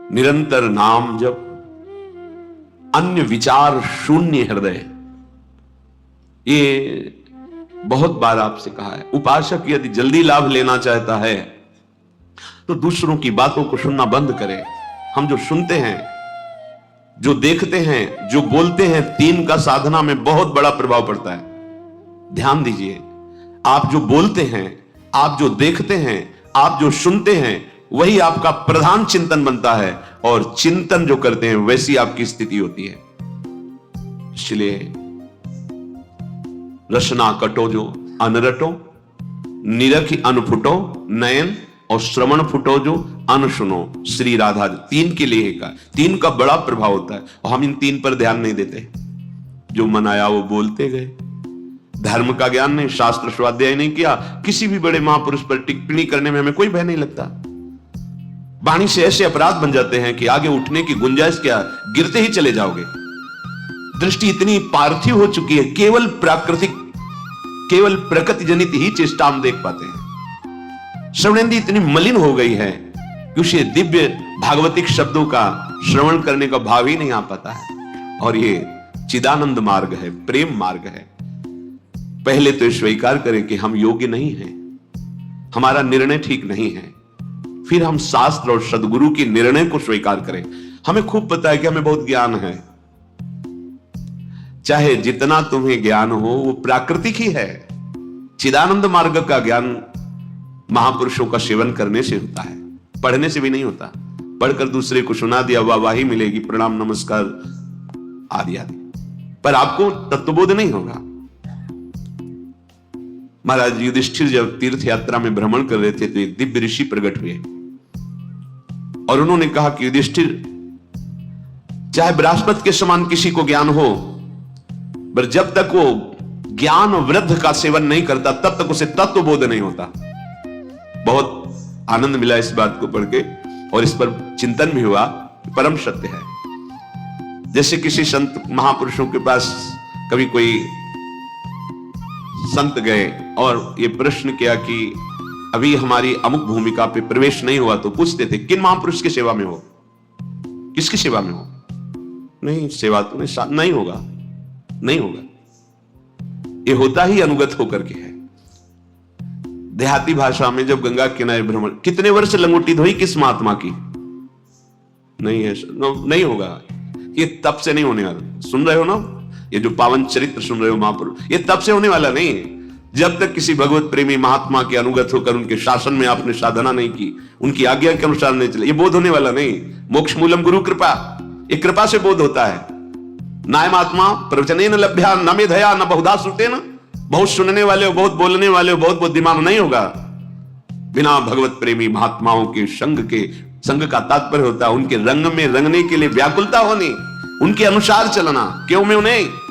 निरंतर नाम जप, अन्य विचार शून्य हृदय। ये बहुत बार आपसे कहा है। उपासक यदि जल्दी लाभ लेना चाहता है तो दूसरों की बातों को सुनना बंद करे। हम जो सुनते हैं, जो देखते हैं, जो बोलते हैं, तीन का साधना में बहुत बड़ा प्रभाव पड़ता है। ध्यान दीजिए, आप जो बोलते हैं, आप जो देखते हैं, आप जो सुनते हैं, वही आपका प्रधान चिंतन बनता है, और चिंतन जो करते हैं वैसी आपकी स्थिति होती है। इसलिए रसना कटो जो अनरटो, निरखि अनफुटो नयन, और श्रवण फुटो जो अनसुनो। श्री राधा तीन के लिए का, तीन का बड़ा प्रभाव होता है, और हम इन तीन पर ध्यान नहीं देते। जो मन आया वो बोलते गए। धर्म का ज्ञान नहीं, शास्त्र स्वाध्याय नहीं किया, किसी भी बड़े महापुरुष पर टिप्पणी करने में हमें कोई भय नहीं लगता। वाणी से ऐसे अपराध बन जाते हैं कि आगे उठने की गुंजाइश क्या, गिरते ही चले जाओगे। दृष्टि इतनी पार्थिव हो चुकी है, केवल प्राकृतिक, केवल प्रकृति जनित ही चेष्टा हम देख पाते हैं। श्रवणेंद्रिय इतनी मलिन हो गई है कि उसे दिव्य भागवतिक शब्दों का श्रवण करने का भाव ही नहीं आ पाता है। और ये चिदानंद मार्ग है, प्रेम मार्ग है। पहले तो स्वीकार करें कि हम योग्य नहीं हैं, हमारा निर्णय ठीक नहीं है, फिर हम शास्त्र और सदगुरु की निर्णय को स्वीकार करें। हमें खूब पता है कि हमें बहुत ज्ञान है। चाहे जितना तुम्हें ज्ञान हो वो प्राकृतिक ही है। चिदानंद मार्ग का ज्ञान महापुरुषों का सेवन करने से होता है, पढ़ने से भी नहीं होता। पढ़कर दूसरे को सुना दिया, वाहवाही मिलेगी, प्रणाम नमस्कार आदि आदि, पर आपको तत्वबोध नहीं होगा। महाराज युधिष्ठिर जब तीर्थ यात्रा में भ्रमण कर रहे थे तो एक दिव्य ऋषि प्रकट हुए, और उन्होंने कहा कि युधिष्ठिर, चाहे बृहस्पति के समान किसी को ज्ञान हो, पर जब तक वो ज्ञान वृद्ध का सेवन नहीं करता तब तक उसे तत्वबोध नहीं होता। बहुत आनंद मिला इस बात को पढ़ के, और इस पर चिंतन भी हुआ, परम सत्य है। जैसे किसी संत महापुरुषों के पास कभी कोई संत गए और ये प्रश्न किया कि अभी हमारी अमुक भूमिका पे प्रवेश नहीं हुआ, तो पूछते थे किन महापुरुष की सेवा में हो, किसकी सेवा में हो? नहीं, सेवा तो नहीं होगा, नहीं होगा। ये होता ही अनुगत होकर के है। देहाती भाषा में जब गंगा किनारे भ्रमण, कितने वर्ष लंगोटी धोई किस महात्मा की? नहीं है, नहीं होगा। ये तब से नहीं होने वाला। सुन रहे हो ना, ये जो पावन चरित्र सुन रहे हो महापुरुष, ये तब से होने वाला नहीं है। जब तक किसी भगवत प्रेमी महात्मा के अनुगत होकर उनके शासन में आपने साधना नहीं की, उनकी आज्ञा के अनुसार नहीं चले, ये बोध होने वाला नहीं। मोक्ष मूलम गुरु कृपा, ये कृपा से बोध होता है। नायमात्मा प्रवचने न लभ्या न मेधया न बहुधा श्रुते न। बहुत सुनने वाले हो, बहुत बोलने वाले हो, बहुत बुद्धिमान नहीं होगा। बिना भगवत प्रेमी महात्माओं के संग का तात्पर्य होता है उनके रंग में रंगने के लिए व्याकुलता होनी, उनके अनुसार चलना। क्यों में उन्हें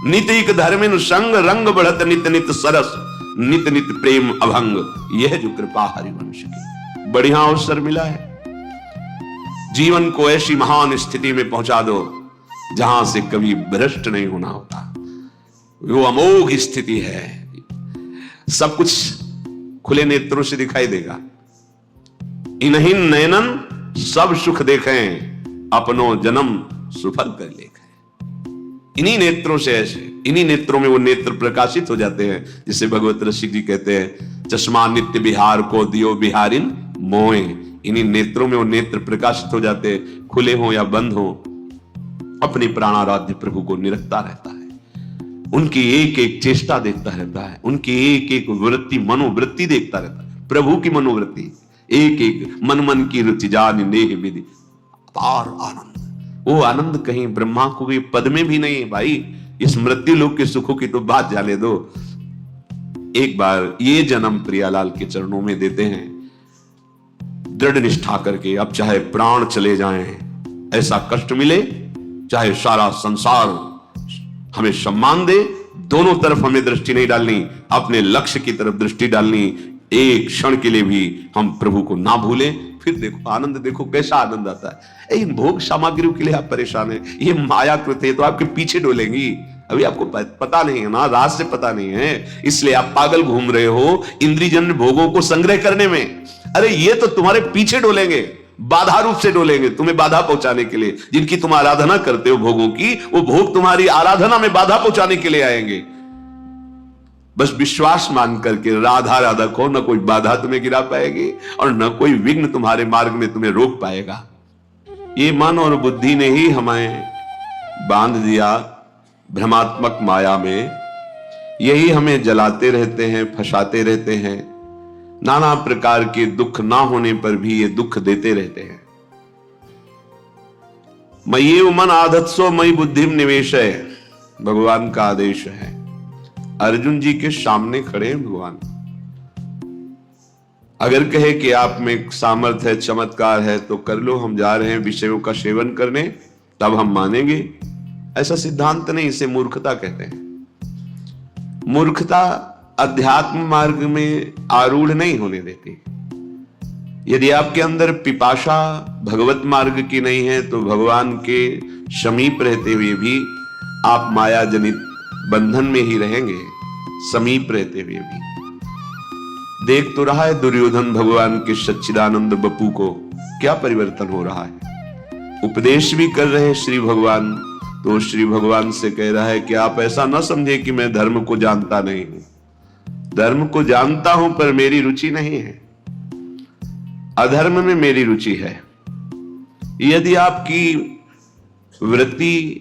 नितिक धर्मिन संग रंग बढ़त नित नित सरस, नित नित प्रेम अभंग। यह जो कृपा हरिवंश की बढ़िया अवसर मिला है, जीवन को ऐसी महान स्थिति में पहुंचा दो जहां से कभी भ्रष्ट नहीं होना होता। वो अमोघ स्थिति है, सब कुछ खुले नेत्रों से दिखाई देगा। इन्हीं नयनन सब सुख देखें, अपनो जन्म सुफल कर लेखें। इन्हीं नेत्रों से, ऐसे इन्हीं नेत्रों में वो नेत्र प्रकाशित हो जाते हैं, जिसे भगवत रसिक जी कहते हैं, चश्मा नित्य बिहार को दियो बिहारिन मोए। इन्हीं नेत्रों में वो नेत्र प्रकाशित हो जाते हैं, खुले हो या बंद हो, अपने प्राणाराध्य प्रभु को निरखता रहता है। उनकी एक एक चेष्टा देखता रहता है, उनकी एक एक वृत्ति मनोवृत्ति देखता रहता है। प्रभु की मनोवृत्ति, एक एक मन मन की रुचि जान नेह विधि, अपार आनंद। वो आनंद कहीं ब्रह्मा को भी पद में भी नहीं है भाई। इस मृत्यु लोक के सुखों की तो बात जाने दो। एक बार ये जन्म प्रियालाल के चरणों में देते हैं, दृढ़ निष्ठा करके। अब चाहे प्राण चले जाएं, ऐसा कष्ट मिले, चाहे सारा संसार हमें सम्मान दे, दोनों तरफ हमें दृष्टि नहीं डालनी, अपने लक्ष्य की तरफ दृष्टि डालनी। एक क्षण के लिए भी हम प्रभु को ना भूलें। फिर देखो आनंद, देखो कैसा आनंद आता है। इन भोग सामग्रियों के लिए आप परेशान हैं, ये माया कृत है, तो आपके पीछे डोलेंगी। अभी आपको पता नहीं है ना, राज से पता नहीं है, इसलिए आप पागल घूम रहे हो इंद्रियजन्य भोगों को संग्रह करने में। अरे ये तो तुम्हारे पीछे डोलेंगे, बाधा रूप से डोलेंगे, तुम्हें बाधा पहुंचाने के लिए। जिनकी तुम आराधना करते हो भोगों की, वो भोग तुम्हारी आराधना में बाधा पहुंचाने के लिए आएंगे। बस विश्वास मान करके राधा राधा को, न कोई बाधा तुम्हें गिरा पाएगी और न कोई विघ्न तुम्हारे मार्ग में तुम्हें रोक पाएगा। ये मन और बुद्धि ने ही हमें बांध दिया भ्रमात्मक माया में। यही हमें जलाते रहते हैं, फंसाते रहते हैं। नाना प्रकार के दुख ना होने पर भी ये दुख देते रहते हैं। मय्येव मन आधत्सो मयि बुद्धिम निवेशय, भगवान का आदेश है। अर्जुन जी के सामने खड़े हैं भगवान। अगर कहे कि आप में सामर्थ्य है, चमत्कार है, तो कर लो, हम जा रहे हैं विषयों का सेवन करने, तब हम मानेंगे। ऐसा सिद्धांत नहीं, इसे मूर्खता कहते हैं। मूर्खता अध्यात्म मार्ग में आरूढ़ नहीं होने देती। यदि आपके अंदर पिपाशा भगवत मार्ग की नहीं है, तो भगवान के समीप रहते हुए भी आप माया जनित बंधन में ही रहेंगे। समीप रहते हुए भी देख तो रहा है दुर्योधन भगवान के सच्चिदानंद बपू को, क्या परिवर्तन हो रहा है। उपदेश भी कर रहे श्री भगवान, तो श्री भगवान से कह रहा है कि आप ऐसा न समझे कि मैं धर्म को जानता नहीं हूं। धर्म को जानता हूं, पर मेरी रुचि नहीं है। अधर्म में मेरी रुचि है। यदि आपकी वृत्ति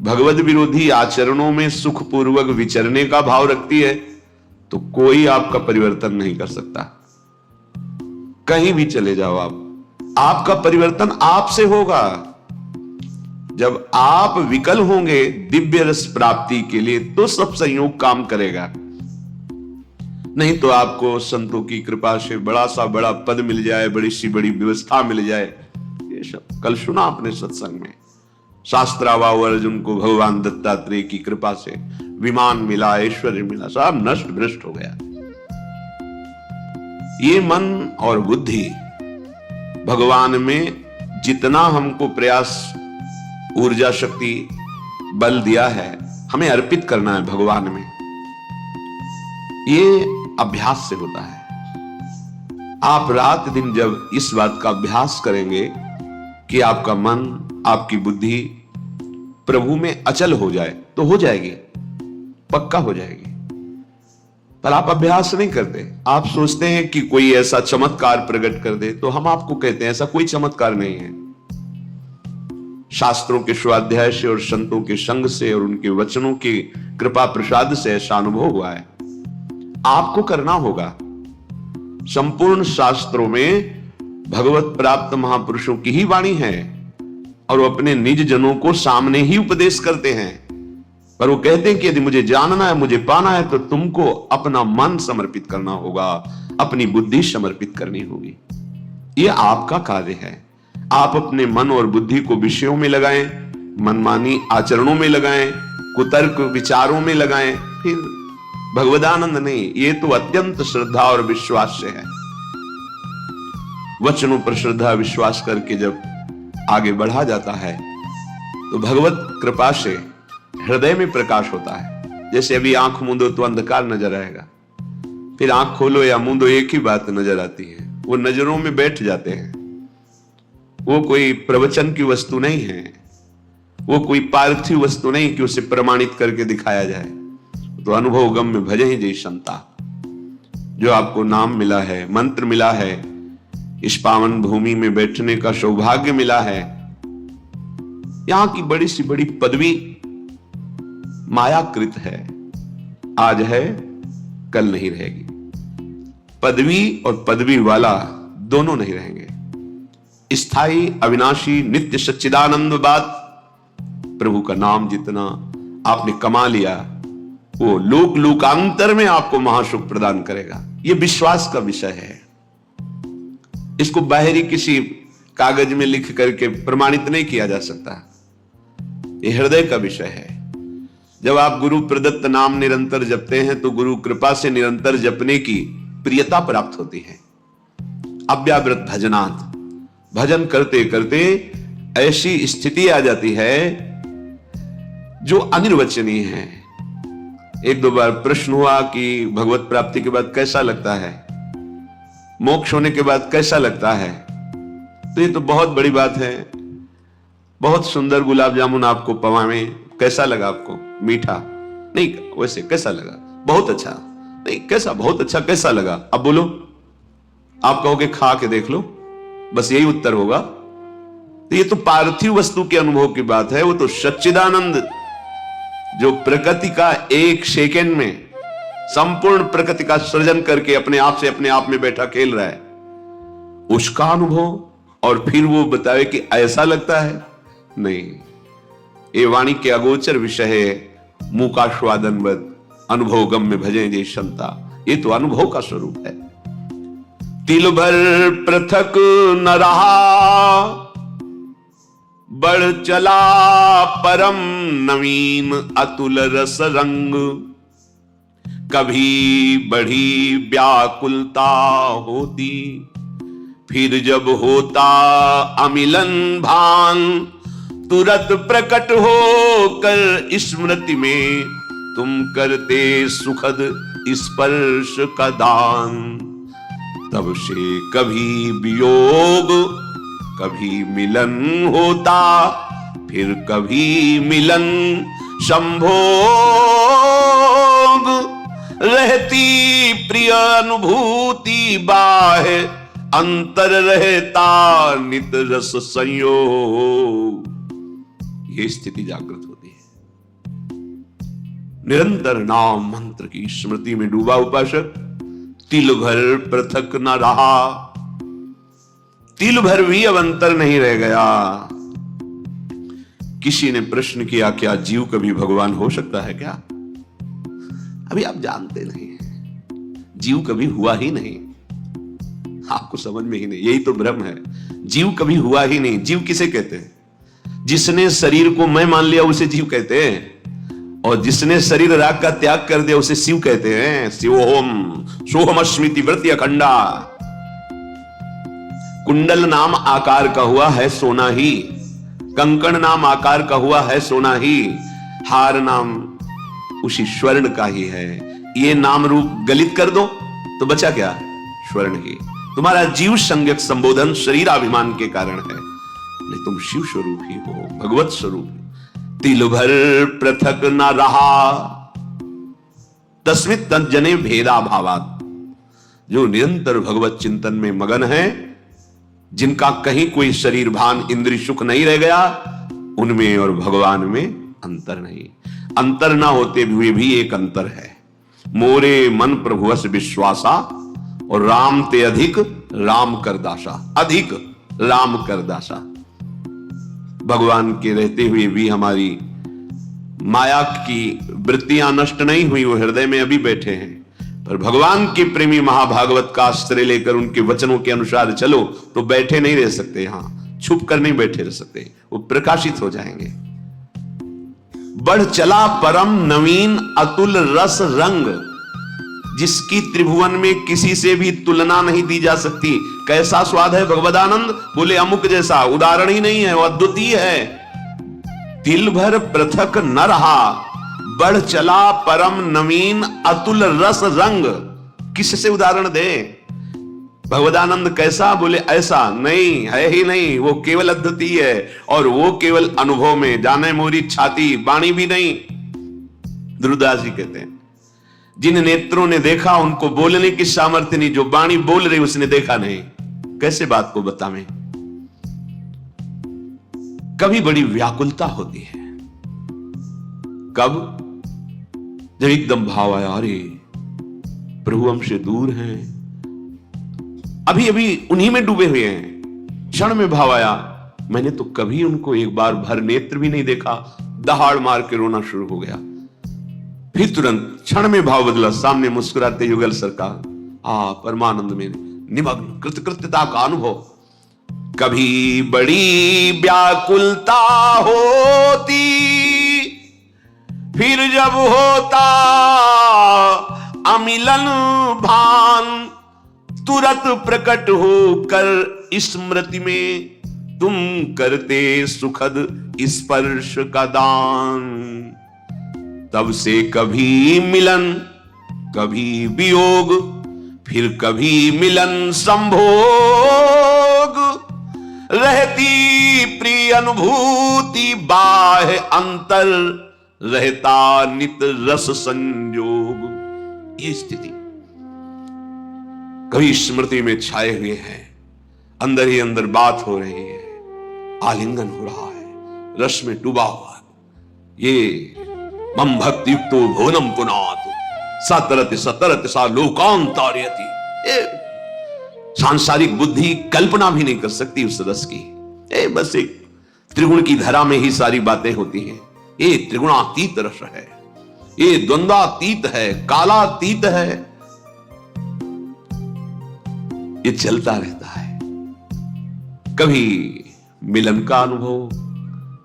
भगवत विरोधी आचरणों में सुखपूर्वक विचरने का भाव रखती है, तो कोई आपका परिवर्तन नहीं कर सकता। कहीं भी चले जाओ आपका परिवर्तन आपसे होगा। जब आप विकल होंगे दिव्य रस प्राप्ति के लिए, तो सब संयोग काम करेगा। नहीं तो आपको संतों की कृपा से बड़ा सा बड़ा पद मिल जाए, बड़ी सी बड़ी व्यवस्था मिल जाए। ये सब कल सुना आपने सत्संग में। शास्त्रावाव अर्जुन को भगवान दत्तात्रेय की कृपा से विमान मिला, ऐश्वर्य मिला, सब नष्ट भ्रष्ट हो गया। ये मन और बुद्धि भगवान में जितना हमको प्रयास, ऊर्जा, शक्ति, बल दिया है, हमें अर्पित करना है भगवान में। ये अभ्यास से होता है। आप रात दिन जब इस बात का अभ्यास करेंगे कि आपका मन, आपकी बुद्धि प्रभु में अचल हो जाए, तो हो जाएगी, पक्का हो जाएगी। पर आप अभ्यास नहीं करते। आप सोचते हैं कि कोई ऐसा चमत्कार प्रकट कर दे, तो हम आपको कहते हैं ऐसा कोई चमत्कार नहीं है। शास्त्रों के स्वाध्याय से और संतों के संग से और उनके वचनों की कृपा प्रसाद से ऐसा अनुभव हुआ है। आपको करना होगा। संपूर्ण शास्त्रों में भगवत प्राप्त महापुरुषों की ही वाणी है और वो अपने निज जनों को सामने ही उपदेश करते हैं। पर वो कहते हैं कि यदि मुझे जानना है, मुझे पाना है, तो तुमको अपना मन समर्पित करना होगा, अपनी बुद्धि समर्पित करनी होगी। ये आपका कार्य है। आप अपने मन और बुद्धि को विषयों में लगाएं, मनमानी आचरणों में लगाएं, कुतर्क विचारों में लगाएं, फिर भगवदानंद नहीं। ये तो अत्यंत श्रद्धा और विश्वास से है। वचनों पर श्रद्धा विश्वास करके जब आगे बढ़ा जाता है, तो भगवत कृपा से हृदय में प्रकाश होता है। जैसे अभी आंख मूंदो तो अंधकार नजर आएगा, फिर आंख खोलो या मूंदो एक ही बात नजर आती है। वो नजरों में बैठ जाते हैं। वो कोई प्रवचन की वस्तु नहीं है, वो कोई पार्थिव वस्तु नहीं कि उसे प्रमाणित करके दिखाया जाए। तो अनुभव गम में भजे ही जय संता। जो आपको नाम मिला है, मंत्र मिला है, इस पावन भूमि में बैठने का सौभाग्य मिला है, यहां की बड़ी सी बड़ी पदवी मायाकृत है। आज है, कल नहीं रहेगी। पदवी और पदवी वाला दोनों नहीं रहेंगे। स्थायी, अविनाशी, नित्य सच्चिदानंद बात, प्रभु का नाम जितना आपने कमा लिया, वो लोक लोकांतर में आपको महासुख प्रदान करेगा। ये विश्वास का विषय है। इसको बाहरी किसी कागज में लिख करके प्रमाणित नहीं किया जा सकता। ये हृदय का विषय है। जब आप गुरु प्रदत्त नाम निरंतर जपते हैं, तो गुरु कृपा से निरंतर जपने की प्रियता प्राप्त होती है। अव्यावृत भजनात्, भजन करते करते ऐसी स्थिति आ जाती है जो अनिर्वचनीय है। एक दो बार प्रश्न हुआ कि भगवत प्राप्ति के बाद कैसा लगता है, मोक्ष होने के बाद कैसा लगता है, तो ये तो बहुत बड़ी बात है। बहुत सुंदर गुलाब जामुन आपको पवावे, कैसा लगा आपको? मीठा नहीं, वैसे कैसा लगा? बहुत अच्छा नहीं, कैसा? बहुत अच्छा कैसा लगा? अब बोलो, आप कहोगे खा के देख लो, बस यही उत्तर होगा। तो ये तो पार्थिव वस्तु के अनुभव की बात है। वो तो सच्चिदानंद जो प्रकृति का एक सेकेंड में संपूर्ण प्रकृति का सृजन करके अपने आप से अपने आप में बैठा खेल रहा है, उसका अनुभव, और फिर वो बतावे कि ऐसा लगता है। नहीं, ये वाणी के अगोचर विषय है। मुंह का स्वादनवत अनुभव गम में भजे जे क्षमता, ये तो अनुभव का स्वरूप है। तिल भर पृथक न रहा, बढ़ चला परम नवीन अतुल रस रंग। कभी बढ़ी व्याकुलता होती, फिर जब होता अमिलन भान। तुरत प्रकट हो कर स्मृति में तुम करते सुखद स्पर्श का दान। तब से कभी वियोग कभी मिलन होता, फिर कभी मिलन संभोग। रहती प्रिय अनुभूति बाह्य, अंतर रहता नित रस संयोग। ये स्थिति जागृत होती है। निरंतर नाम मंत्र की स्मृति में डूबा उपासक तिल भर पृथक न रहा। तिल भर भी अब अंतर नहीं रह गया। किसी ने प्रश्न किया, क्या जीव कभी भगवान हो सकता है क्या? अभी आप जानते नहीं हैं, जीव कभी हुआ ही नहीं, आपको समझ में ही नहीं। यही तो भ्रम है, जीव कभी हुआ ही नहीं। जीव किसे कहते हैं? जिसने शरीर को मैं मान लिया उसे जीव कहते हैं, और जिसने शरीर राग का त्याग कर दिया उसे शिव कहते हैं। शिवोहम सोहम अस्मिति वृत्ति अखंडा। कुंडल नाम आकार का हुआ है सोना ही, कंकण नाम आकार का हुआ है सोना ही, हार नाम उसी स्वर्ण का ही है। ये नाम रूप गलित कर दो तो बचा क्या? स्वर्ण ही। तुम्हारा जीव संज्ञक संबोधन शरीराभिमान के कारण है, नहीं तुम शिव स्वरूप ही हो, भगवत स्वरूप। तिल भर पृथक न रहा, तस्मित् तज्जने भेदा भावात्। जो निरंतर भगवत चिंतन में मगन है, जिनका कहीं कोई शरीर भान इंद्रिय सुख नहीं रह गया, उनमें और भगवान में अंतर नहीं। अंतर ना होते हुए भी एक अंतर है। मोरे मन प्रभुवस विश्वासा, और राम ते अधिक राम कर दासा। अधिक राम कर दासा। भगवान के रहते हुए भी हमारी माया की वृत्तियां नष्ट नहीं हुई, वो हृदय में अभी बैठे हैं। पर भगवान के प्रेमी महाभागवत का आश्रय लेकर उनके वचनों के अनुसार चलो तो बैठे नहीं रह सकते, यहां छुप कर नहीं बैठे रह सकते, वो प्रकाशित हो जाएंगे। बढ़ चला परम नवीन अतुल रस रंग, जिसकी त्रिभुवन में किसी से भी तुलना नहीं दी जा सकती। कैसा स्वाद है भगवदानंद? बोले अमुक जैसा, उदाहरण ही नहीं है, वो अद्वितीय है। तिल भर पृथक न रहा, बढ़ चला परम नवीन अतुल रस रंग। किससे उदाहरण दे? भगवदानंद कैसा? बोले ऐसा नहीं है ही नहीं, वो केवल अद्वितीय है, और वो केवल अनुभव में। जाने मोरी छाती, वाणी भी नहीं। ध्रुवदास जी कहते हैं, जिन नेत्रों ने देखा उनको बोलने की सामर्थ्य नहीं, जो वाणी बोल रही उसने देखा नहीं। कैसे बात को बतावें? कभी बड़ी व्याकुलता होती है। कब? जब एकदम भाव आया, अरे प्रभु हमसे दूर हैं, अभी अभी उन्हीं में डूबे हुए हैं। क्षण में भाव आया, मैंने तो कभी उनको एक बार भर नेत्र भी नहीं देखा। दहाड़ मार के रोना शुरू हो गया। फिर तुरंत क्षण में भाव बदला, सामने मुस्कुराते युगल सरकार, परमानंद में निमग्न कृतकृत्यता का अनुभव। कभी बड़ी व्याकुलता होती, फिर जब होता अमिलन भान। तुरंत प्रकट होकर स्मृति में तुम करते सुखद स्पर्श का दान। तब से कभी मिलन कभी वियोग, फिर कभी मिलन संभोग। रहती प्रिय अनुभूति बाह्य अंतर, रहता नित रस संयोग। ये स्थिति कभी स्मृति में छाए हुए हैं, अंदर ही अंदर बात हो रही है, आलिंगन हो रहा है, रस में डूबा हुआ है। ये मम भक्ति युक्तो भुवनम पुनातु सतरति सतरति सा लोकांतार्यति। सांसारिक बुद्धि कल्पना भी नहीं कर सकती उस रस की। बस एक त्रिगुण की धरा में ही सारी बातें होती हैं। ये त्रिगुणातीत रस है, ये द्वंद्वातीत है, कालातीत है, ये चलता रहता है। कभी मिलन का अनुभव,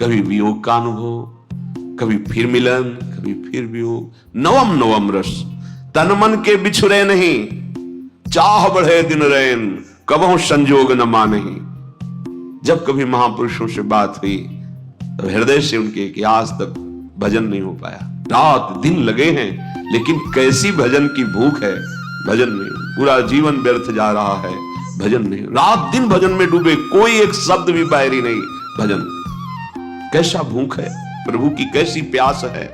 कभी वियोग का अनुभव, कभी फिर मिलन, कभी फिर वियोग। नवम नवम रस तन मन के बिछुरे नहीं, चाह बढ़े दिन रैन कबहु संजोग न मानहि। जब कभी महापुरुषों से बात हुई तो हृदय से उनके कि आज तक भजन नहीं हो पाया, रात दिन लगे हैं, लेकिन कैसी भजन की भूख है, भजन नहीं, पूरा जीवन व्यर्थ जा रहा है, भजन नहीं, रात दिन भजन में डूबे, कोई एक शब्द भी बाहरी नहीं, भजन। कैसा भूख है, प्रभु की कैसी प्यास है।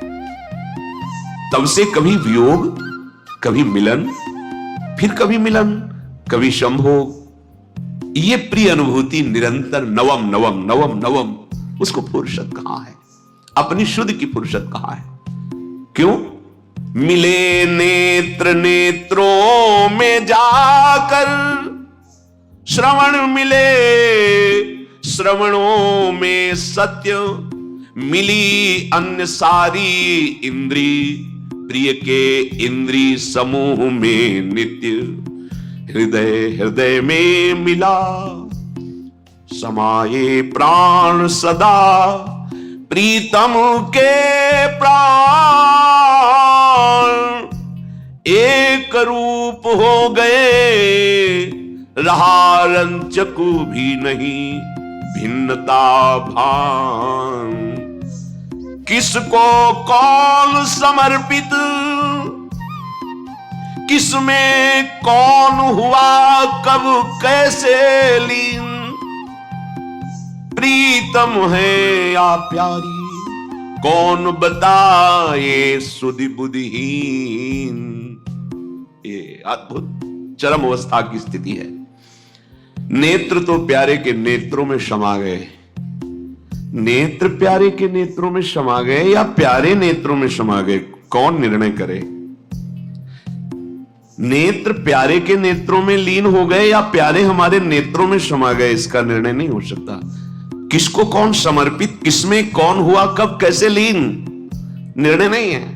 तब से कभी वियोग, कभी मिलन, फिर कभी मिलन, कभी संभोग। ये प्रिय अनुभूति निरंतर नवम नवम नवम नवम। उसको फुर्सत कहां है, अपनी शुद्ध की फुर्सत कहां है? क्यों? मिले नेत्र नेत्रों में जाकर, श्रवण मिले श्रवणों में सत्य, मिली अन्य सारी इंद्री, प्रिय के इंद्री समूह में नित्य। हृदय हृदय में मिला समाये प्राण सदा, प्रीतम के प्राण एक रूप हो गए, रहा रंचक भी नहीं भिन्नता भान। किसको कौन समर्पित, किसमें कौन हुआ कब कैसे लीन, प्रीतम है या प्यारी कौन बताए सुधि बुद्धिहीन। ये अद्भुत चरम अवस्था की स्थिति है। नेत्र तो प्यारे के नेत्रों में समा गए, नेत्र प्यारे के नेत्रों में समा गए या प्यारे नेत्रों में समा गए, कौन निर्णय करे? नेत्र प्यारे के नेत्रों में लीन हो गए या प्यारे हमारे नेत्रों में समा गए, इसका निर्णय नहीं हो सकता। किसको कौन समर्पित, किसमें कौन हुआ कब कैसे लीन, निर्णय नहीं है।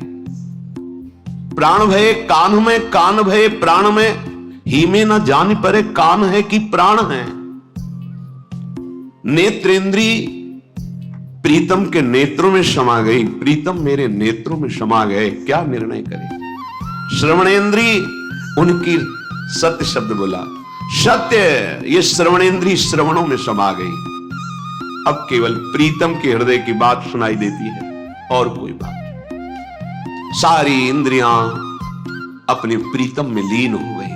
प्राण भय कान में, कान भय प्राण में, ही में न जान परे कान है कि प्राण है। नेत्रेंद्री प्रीतम के नेत्रों में समा गई, प्रीतम मेरे नेत्रों में समा गए, क्या निर्णय करें? श्रवणेंद्री उनकी सत्य शब्द बोला, सत्य, ये श्रवणेंद्री श्रवणों में समा गई। अब केवल प्रीतम के हृदय की बात सुनाई देती है और कोई बात नहीं। सारी इंद्रियां अपने प्रीतम में लीन हो गई,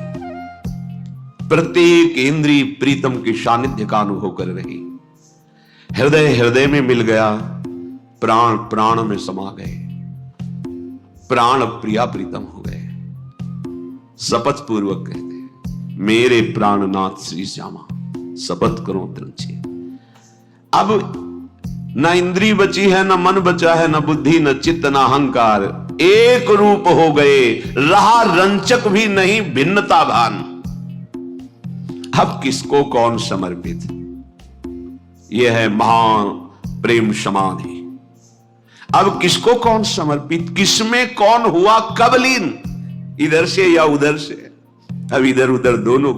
प्रत्येक इंद्री प्रीतम के सानिध्य का अनुभव कर रही। हृदय हृदय में मिल गया, प्राण प्राण में समा गए, प्राण प्रिया प्रीतम हो गए। शपथ पूर्वक कहते हैं, मेरे प्राणनाथ श्री श्यामा शपथ करो त्रिंचे। अब न इंद्री बची है, न मन बचा है, न बुद्धि, न चित्त, न अहंकार, एक रूप हो गए, रहा रंचक भी नहीं भिन्नता भान। अब किसको कौन समर्पित? यह है महान प्रेम समाधि। अब किसको कौन समर्पित, किसमें कौन हुआ कब लीन, इधर से या उधर से? अब इधर उधर दोनों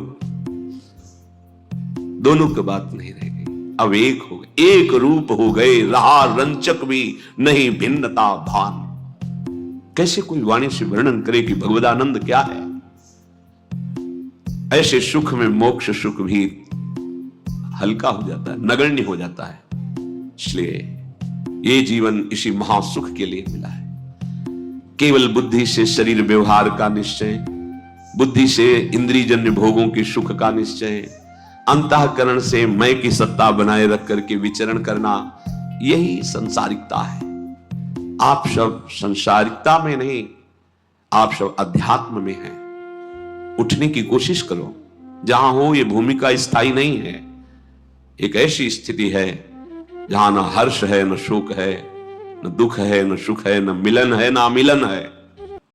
की बात नहीं रह गई, अब एक हो गए, एक रूप हो गए, रहा रंचक भी नहीं भिन्नता भान। कैसे कोई वाणी से वर्णन करे कि भगवदानंद क्या है? ऐसे सुख में मोक्ष सुख भी हल्का हो जाता है, नगण्य हो जाता है। इसलिए ये जीवन इसी महासुख के लिए मिला है। केवल बुद्धि से शरीर व्यवहार का निश्चय, बुद्धि से इंद्रियजन्य भोगों के सुख का निश्चय, अंतःकरण से मैं की सत्ता बनाए रख करके विचरण करना, यही संसारिकता है। आप सब संसारिकता में नहीं, आप सब अध्यात्म में हैं। उठने की कोशिश करो। जहां हो ये भूमिका स्थायी नहीं है। एक ऐसी स्थिति है जहां न हर्ष है, न शोक है, न दुख है, न सुख है, न मिलन है, न अमिलन है।